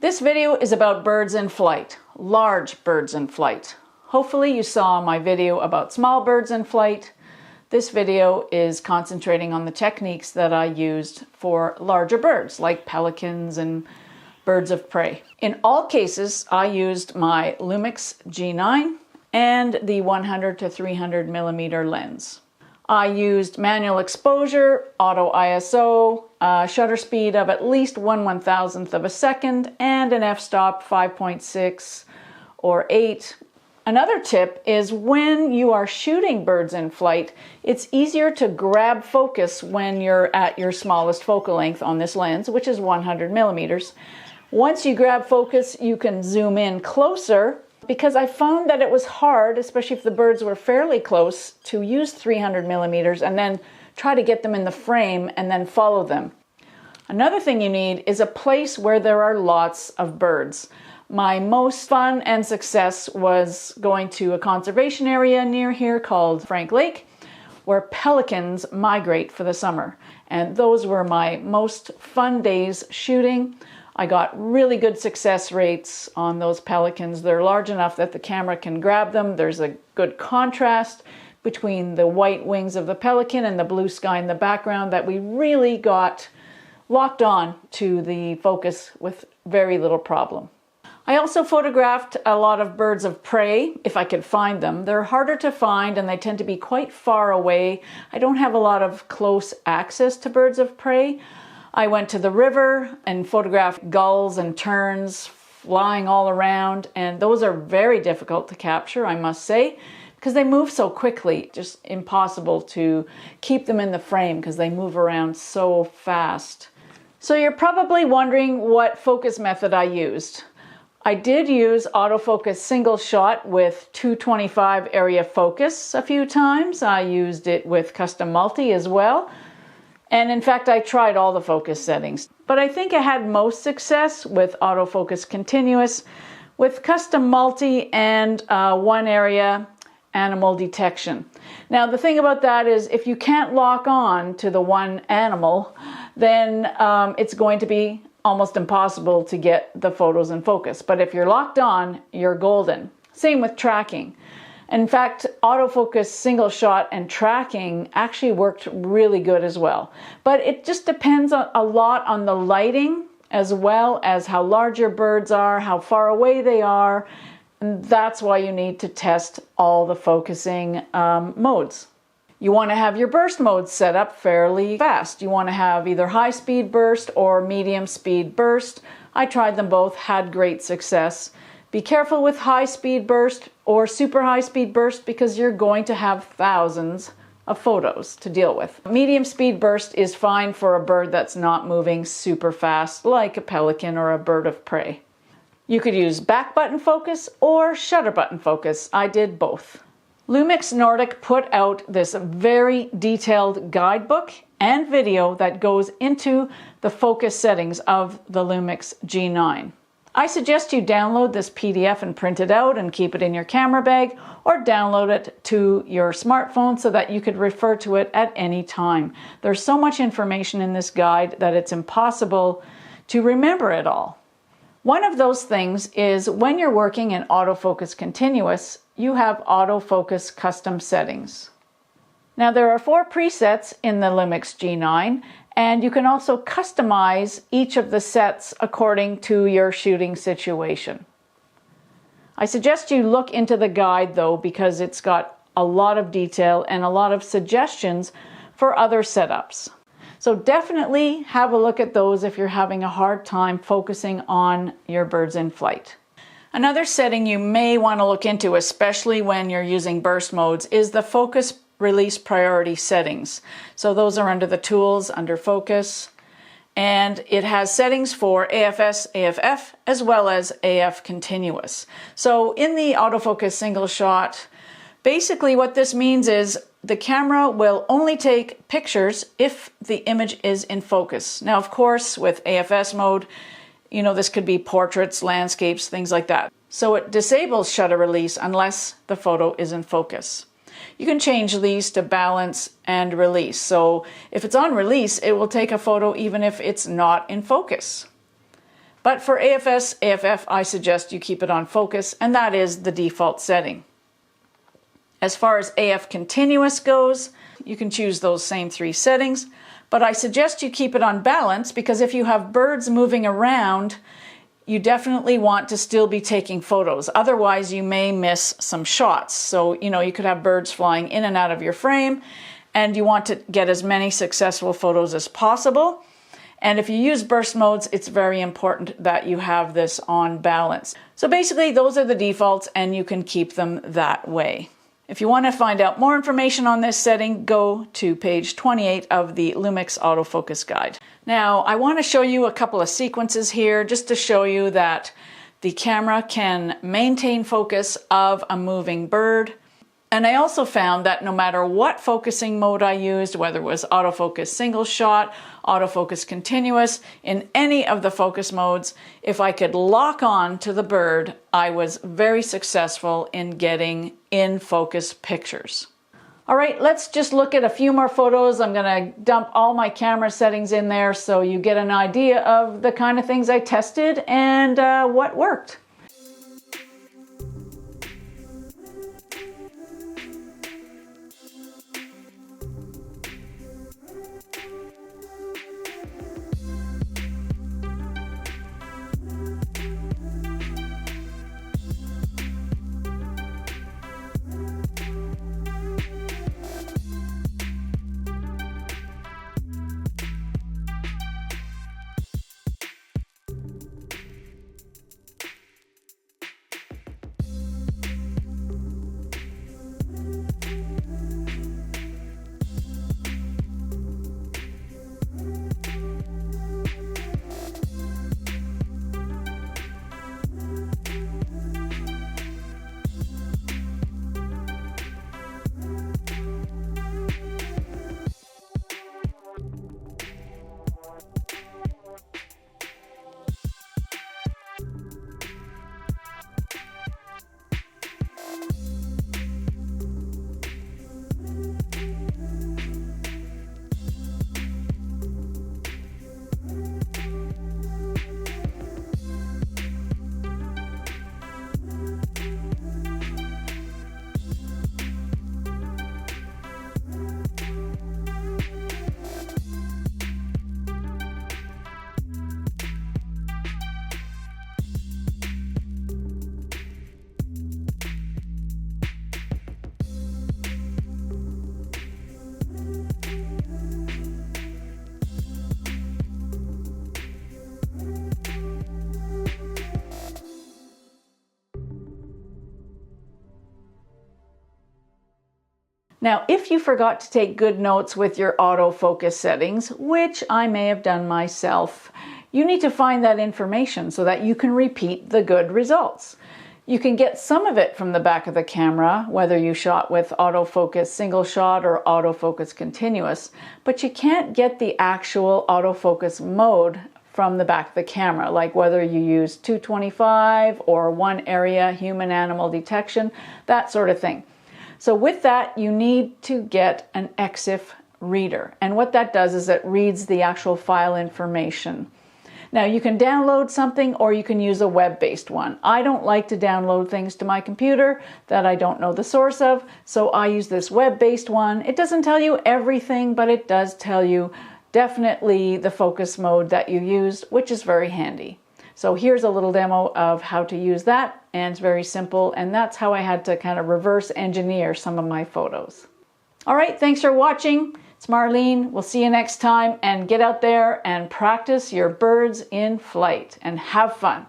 This video is about birds in flight, large birds in flight. Hopefully you saw my video about small birds in flight. This video is concentrating on the techniques that I used for larger birds like pelicans and birds of prey. In all cases, I used my Lumix G9 and the 100 to 300 millimeter lens. I used manual exposure, auto ISO, shutter speed of at least 1/1000th of a second, and an f-stop 5.6 or 8. Another tip is when you are shooting birds in flight, it's easier to grab focus when you're at your smallest focal length on this lens, which is 100 millimeters. Once you grab focus, you can zoom in closer, because I found that it was hard, especially if the birds were fairly close, to use 300 millimeters and then try to get them in the frame and then follow them. Another thing you need is a place where there are lots of birds. My most fun and success was going to a conservation area near here called Frank Lake, where pelicans migrate for the summer. And those were my most fun days shooting. I got really good success rates on those pelicans. They're large enough that the camera can grab them. There's a good contrast between the white wings of the pelican and the blue sky in the background that we really got locked on to the focus with very little problem. I also photographed a lot of birds of prey, if I could find them. They're harder to find and they tend to be quite far away. I don't have a lot of close access to birds of prey. I went to the river and photographed gulls and terns flying all around, and those are very difficult to capture, I must say, because they move so quickly. Just impossible to keep them in the frame because they move around so fast. So you're probably wondering what focus method I used. I did use autofocus single shot with 225 area focus a few times. I used it with custom multi as well. And in fact, I tried all the focus settings, but I think I had most success with autofocus continuous, with custom multi and one area animal detection. Now, the thing about that is if you can't lock on to the one animal, then it's going to be almost impossible to get the photos in focus. But if you're locked on, you're golden. Same with tracking. In fact, autofocus single shot and tracking actually worked really good as well. But it just depends a lot on the lighting as well as how large your birds are, how far away they are. And that's why you need to test all the focusing modes. You want to have your burst modes set up fairly fast. You want to have either high speed burst or medium speed burst. I tried them both, had great success. Be careful with high speed burst or super high speed burst because you're going to have thousands of photos to deal with. Medium speed burst is fine for a bird that's not moving super fast like a pelican or a bird of prey. You could use back button focus or shutter button focus. I did both. Lumix Nordic put out this very detailed guidebook and video that goes into the focus settings of the Lumix G9. I suggest you download this PDF and print it out and keep it in your camera bag, or download it to your smartphone so that you could refer to it at any time. There's so much information in this guide that it's impossible to remember it all. One of those things is when you're working in autofocus continuous, you have autofocus custom settings. Now there are 4 presets in the Lumix G9, and you can also customize each of the sets according to your shooting situation. I suggest you look into the guide though, because it's got a lot of detail and a lot of suggestions for other setups. So definitely have a look at those if you're having a hard time focusing on your birds in flight. Another setting you may want to look into, especially when you're using burst modes, is the focus release priority settings. So those are under the tools, under focus, and it has settings for AFS, AFF, as well as AF continuous. So in the autofocus single shot, basically what this means is the camera will only take pictures if the image is in focus. Now, of course, with AFS mode, you know, this could be portraits, landscapes, things like that. So it disables shutter release unless the photo is in focus. You can change these to balance and release. So if it's on release, it will take a photo even if it's not in focus. But for AFS, AFF, I suggest you keep it on focus, and that is the default setting. As far as AF continuous goes, you can choose those same 3 settings, but I suggest you keep it on balance because if you have birds moving around, you definitely want to still be taking photos. Otherwise, you may miss some shots. So, you could have birds flying in and out of your frame, and you want to get as many successful photos as possible. And if you use burst modes, it's very important that you have this on balance. So basically, those are the defaults, and you can keep them that way. If you want to find out more information on this setting, go to page 28 of the Lumix Autofocus Guide. Now, I want to show you a couple of sequences here just to show you that the camera can maintain focus of a moving bird. And I also found that no matter what focusing mode I used, whether it was autofocus single shot, autofocus continuous, in any of the focus modes, if I could lock on to the bird, I was very successful in getting in focus pictures. All right, let's just look at a few more photos. I'm gonna dump all my camera settings in there so you get an idea of the kind of things I tested and what worked. Now, if you forgot to take good notes with your autofocus settings, which I may have done myself, you need to find that information so that you can repeat the good results. You can get some of it from the back of the camera, whether you shot with autofocus single shot or autofocus continuous, but you can't get the actual autofocus mode from the back of the camera, like whether you use 225 or one area human animal detection, that sort of thing. So with that, you need to get an EXIF reader. And what that does is it reads the actual file information. Now you can download something or you can use a web-based one. I don't like to download things to my computer that I don't know the source of, so I use this web-based one. It doesn't tell you everything, but it does tell you definitely the focus mode that you used, which is very handy. So here's a little demo of how to use that, and it's very simple, and that's how I had to kind of reverse engineer some of my photos. All right, thanks for watching. It's Marlene. We'll see you next time, and get out there and practice your birds in flight and have fun.